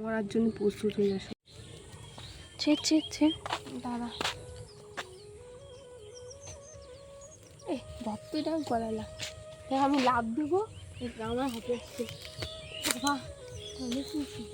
মরার জন্য প্রস্তুত হয়ে আসো। দাদা ভক্তটা গলালা আমি লাভ দেবো আমার হাতে আসছে বাবা অনেক খুশি।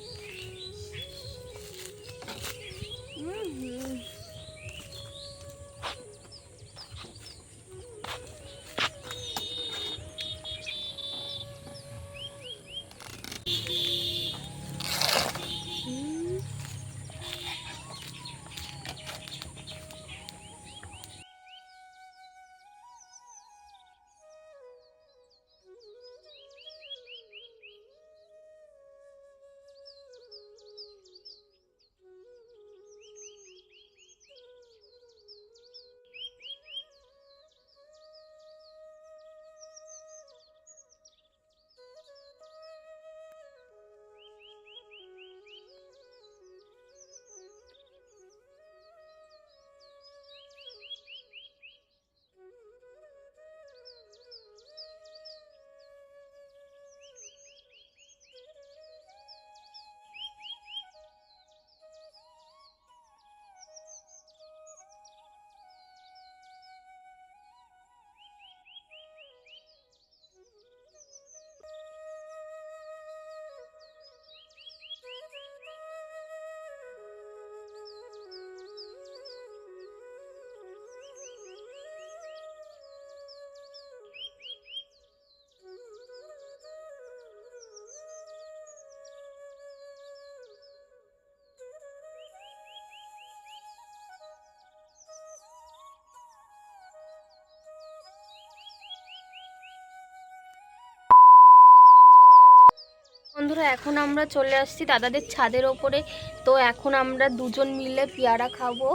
বন্ধুরা এখন আমরা চলে আসছি দাদাদের ছাদের ওপরে। তো এখন আমরা দুজন মিলে পেয়ারা খাবো।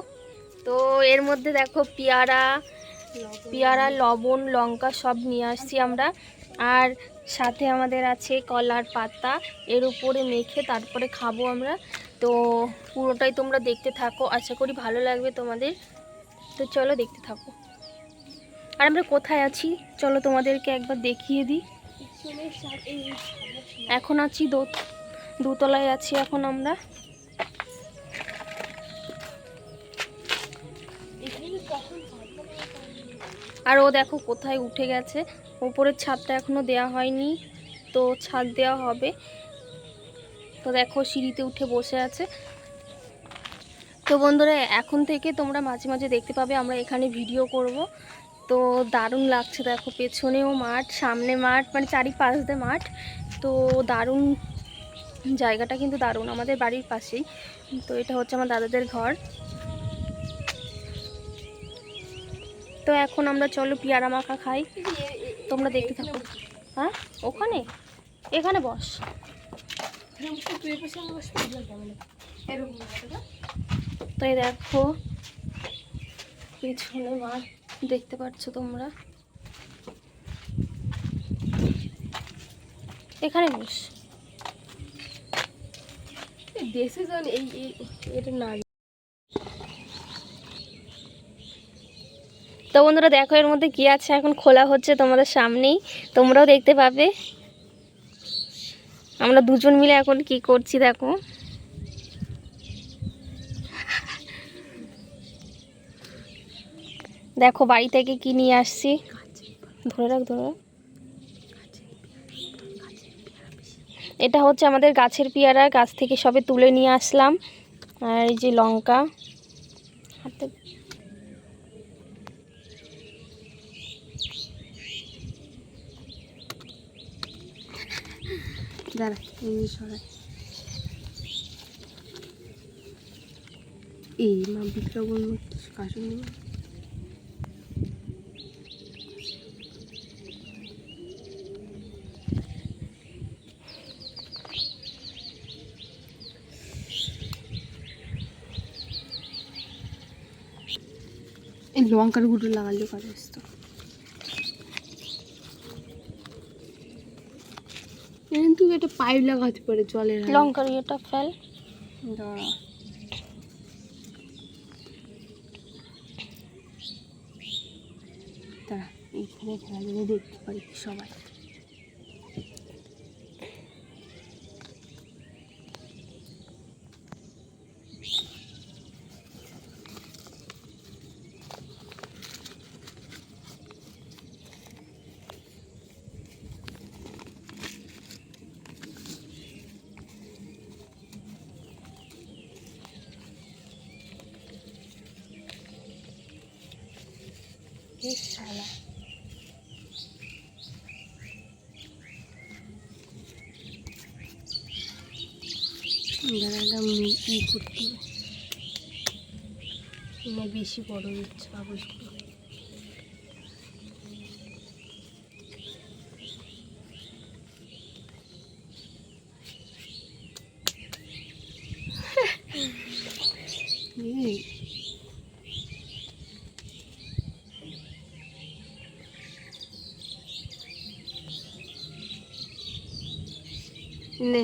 তো এর মধ্যে দেখো পেয়ারা লবণ লঙ্কা সব নিয়ে আসছি আমরা। আর সাথে আমাদের আছে কলার পাতা, এর উপরে মেখে তারপরে খাবো আমরা। তো পুরোটাই তোমরা দেখতে থাকো, আশা করি ভালো লাগবে তোমাদের। তো চলো দেখতে থাকো। আর আমরা কোথায় আছি চলো তোমাদেরকে একবার দেখিয়ে দিই। এখন আছি দোতলায় আছি এখন আমরা। আর ও দেখো কোথায় উঠে গেছে। উপরের ছাদটা এখনো দেয়া হয়নি, তো ছাদ দেওয়া হবে। তো দেখো সিঁড়িতে উঠে বসে আছে। তো বন্ধুরা এখন থেকে তোমরা মাঝে মাঝে দেখতে পাবে আমরা এখানে ভিডিও করব। তো দারুণ লাগছে দেখো, পেছনেও মাঠ সামনে মাঠ, মানে চারিপাশ দিয়ে মাঠ। তো দারুণ জায়গাটা কিন্তু দারুণ, আমাদের বাড়ির পাশেই। তো এটা হচ্ছে আমার দাদাদের ঘর। তো এখন আমরা চলো পেয়ারা মাখা খাই, তোমরা দেখতে থাকো। হ্যাঁ ওখানে এখানে বস। তো এই দেখো পেছনে মাঠ দেখতে পাচ্ছ তোমরা, এখানে বস। এটা না। তো বন্ধুরা দেখো এর মধ্যে কি আছে, এখন খোলা হচ্ছে তোমাদের সামনেই, তোমরাও দেখতে পাবে। আমরা দুজন মিলে এখন কি করছি দেখো। দেখো বাড়ি থেকে কি নিয়ে আসছি, ধরে রাখ। এটা হচ্ছে আমাদের গাছের পেয়ারা, গাছ থেকে সবে তুলে নিয়ে আসলাম। আর এই যে লঙ্কা হাতে। দাঁড়া সরাই এই মা বিক্রম কাশন নেব। এই লঙ্কার গুঁড়ো লাগালে কাজ আসতো। কিন্তু এটা পাইপ লাগাতে পারে জলের। লঙ্কার এটা ফেল। দাঁড়া দাঁড়া এইখানে খেলা দিলে দেখতে পারি সবাই। এই শালা ই করতে হবে, বেশি বড় হচ্ছে কাগজগুলো। নে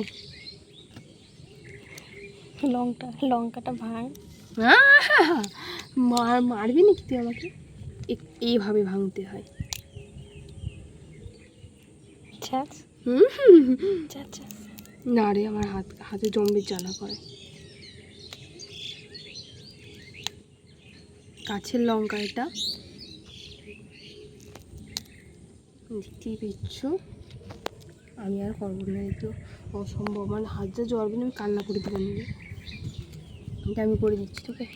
লঙ্কাটা ভাঙ। মারবি নাকি তুই আমাকে? এইভাবে ভাঙতে হয়। না রে, আমার হাতে জম্বির জ্বালা করে। গাছের লঙ্কা এটা, দেখতেই পেয়েছ। আমি আর করবো না, একটু অসম্ভব। আমার হাত যা জ্বলবে না, আমি কান্না করে দেবো নিজে। এটা আমি করে দিচ্ছি তোকে।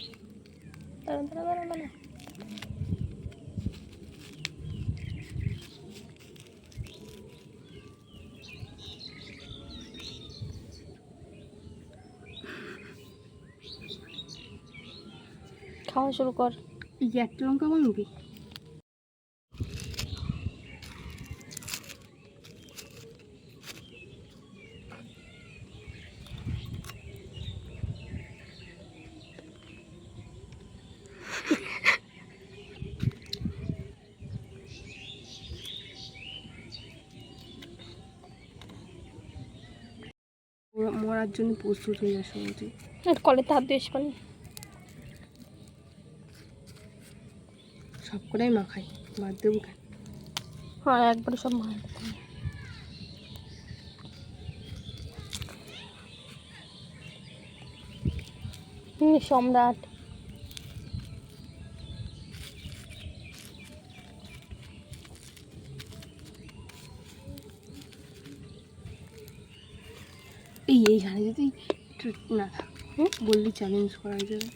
খাওয়া শুরু কর। এই একটা লঙ্কা ভাঙবি? মরার জন্য প্রস্তুত হয়ে আসো তুই। কলের হাত দিয়ে পানি সব কটাই মাখাই, বাদ দেবো কেন? হ্যাঁ, একবারে সব মার। সম্রাট এইখানে যদি না থাক বললি চ্যালেঞ্জ করা যাবে।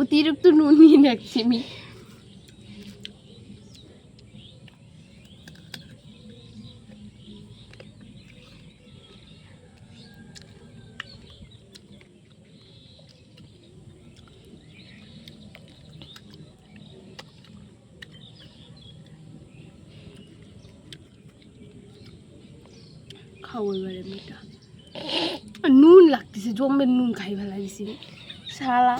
অতিরিক্ত নুন নিয়ে রাখছি আমি। খাবো এবারে মেয়েটা। নুন লাগতেছে, জমের নুন খাই ফেলা দিছি শালা।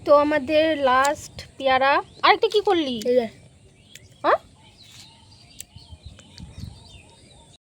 তো আমাদের লাস্ট পেয়ারা। আরেকটা কি করলি?